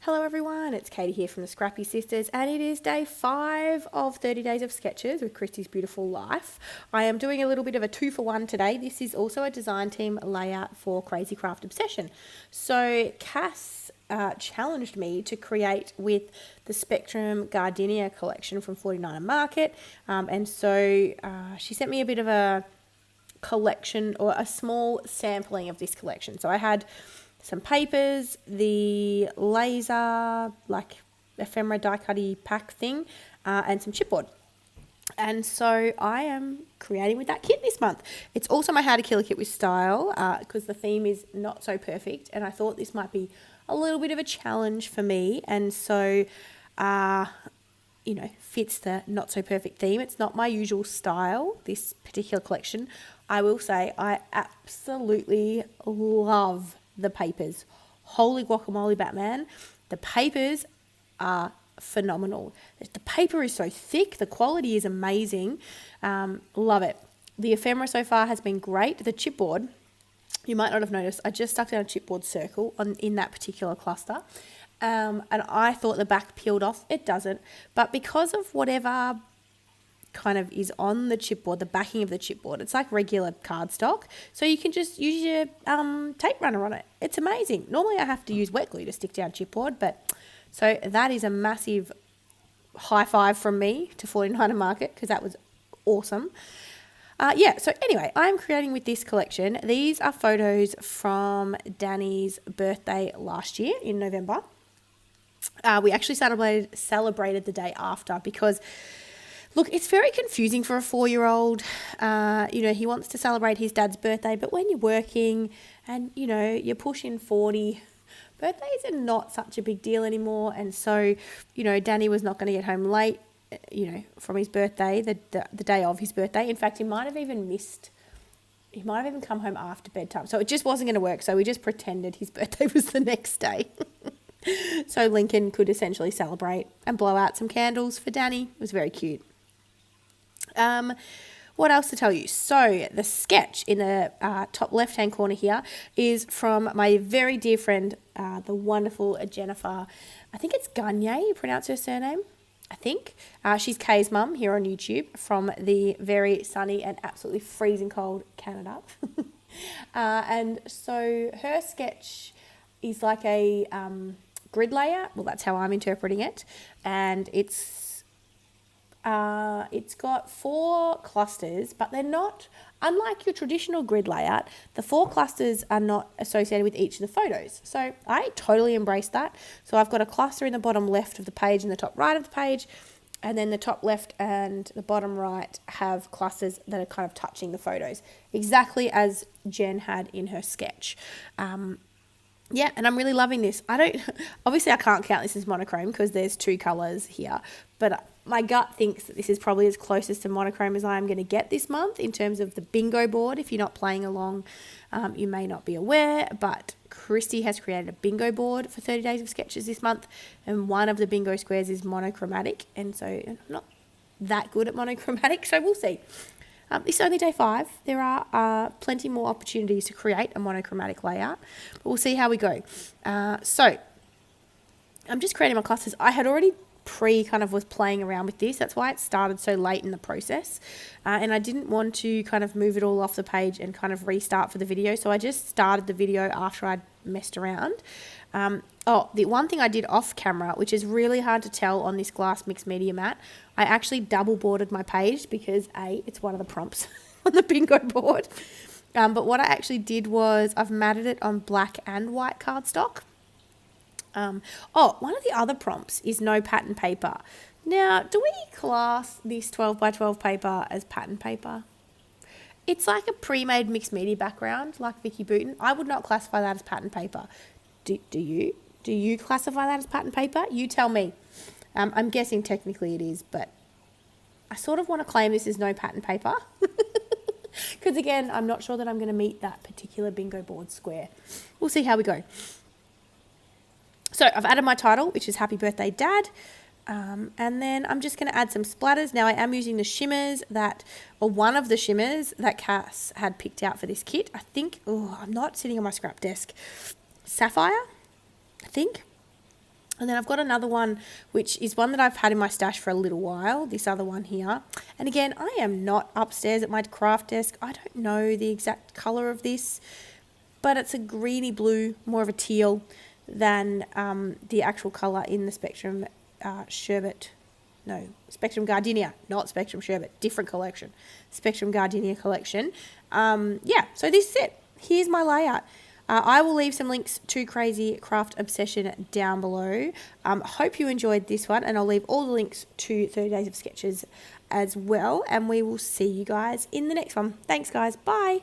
Hello everyone, it's Katie here from the Scrappy Sisters, and it is day 5 of 30 Days of Sketches with Christy's Beautiful Life. I am doing a little bit of a 2-for-1 today. This is also a design team layout for Crazy Craft Obsession. So Cass challenged me to create with the Spectrum Gardinia collection from 49er Market, and so she sent me a bit of a collection or a small sampling of this collection. So I had some papers, the laser, like ephemera die cutty pack thing, and some chipboard. And so I am creating with that kit this month. It's also my How to Kill a Kit with Style, because the theme is not so perfect, and I thought this might be a little bit of a challenge for me, and so fits the not so perfect theme. It's not my usual style, this particular collection. I will say I absolutely love the papers. Holy guacamole, Batman. The papers are phenomenal. The paper is so thick. The quality is amazing. Love it. The ephemera so far has been great. The chipboard, you might not have noticed, I just stuck down a chipboard circle in that particular cluster. And I thought the back peeled off. It doesn't. But because of whatever kind of is on the chipboard, the backing of the chipboard, it's like regular cardstock, so you can just use your tape runner on it. It's amazing. Normally I have to use wet glue to stick down chipboard, but so that is a massive high five from me to 49er Market, because that was awesome. So anyway, I'm creating with this collection. These are photos from Danny's birthday last year in November. We actually celebrated the day after because, look, it's very confusing for a 4-year-old. He wants to celebrate his dad's birthday, but when you're working and, you're pushing 40, birthdays are not such a big deal anymore. And so, Danny was not going to get home late, from his birthday, the day of his birthday. In fact, he might have even come home after bedtime. So it just wasn't going to work. So we just pretended his birthday was the next day. So Lincoln could essentially celebrate and blow out some candles for Danny. It was very cute. What else to tell you? So the sketch in the top left-hand corner here is from my very dear friend, the wonderful Jennifer. I think it's Gagne, you pronounce her surname, I think. She's Kay's mum here on YouTube from the very sunny and absolutely freezing cold Canada. And so her sketch is like a grid layout. Well, that's how I'm interpreting it. And it's got 4 clusters, but they're not, unlike your traditional grid layout, the 4 clusters are not associated with each of the photos. So I totally embraced that. So I've got a cluster in the bottom left of the page and the top right of the page, and then the top left and the bottom right have clusters that are kind of touching the photos, exactly as Jen had in her sketch. And I'm really loving this. Obviously I can't count this as monochrome because there's 2 colours here, but my gut thinks that this is probably as closest to monochrome as I am going to get this month in terms of the bingo board. If you're not playing along, you may not be aware, but Christy has created a bingo board for 30 Days of Sketches this month, and one of the bingo squares is monochromatic, and so I'm not that good at monochromatic, so we'll see. This is only day 5. There are plenty more opportunities to create a monochromatic layout, but we'll see how we go. So I'm just creating my clusters. I had already was playing around with this. That's why it started so late in the process. And I didn't want to kind of move it all off the page and kind of restart for the video. So I just started the video after I'd messed around. The one thing I did off camera, which is really hard to tell on this glass mixed media mat, I actually double bordered my page because it's one of the prompts on the bingo board. But what I actually did was I've matted it on black and white cardstock. One of the other prompts is no pattern paper. Now, do we class this 12 by 12 paper as pattern paper? It's like a pre-made mixed media background, like Vicky Booten. I would not classify that as pattern paper. Do you? Do you classify that as pattern paper? You tell me. I'm guessing technically it is, but I sort of want to claim this is no pattern paper. Because again, I'm not sure that I'm going to meet that particular bingo board square. We'll see how we go. So I've added my title, which is Happy Birthday Dad. And then I'm just going to add some splatters. Now I am using the shimmers one of the shimmers that Cass had picked out for this kit. I think, I'm not sitting on my scrap desk. Sapphire, I think. And then I've got another one, which is one that I've had in my stash for a little while, this other one here. And again, I am not upstairs at my craft desk. I don't know the exact colour of this, but it's a greeny blue, more of a teal than the actual colour in the Spectrum Spectrum Gardinia, not Spectrum Sherbet, different collection. Spectrum Gardinia collection. Yeah, so this is it. Here's my layout. I will leave some links to Crazy Craft Obsession down below. Hope you enjoyed this one, and I'll leave all the links to 30 Days of Sketches as well. And we will see you guys in the next one. Thanks, guys. Bye.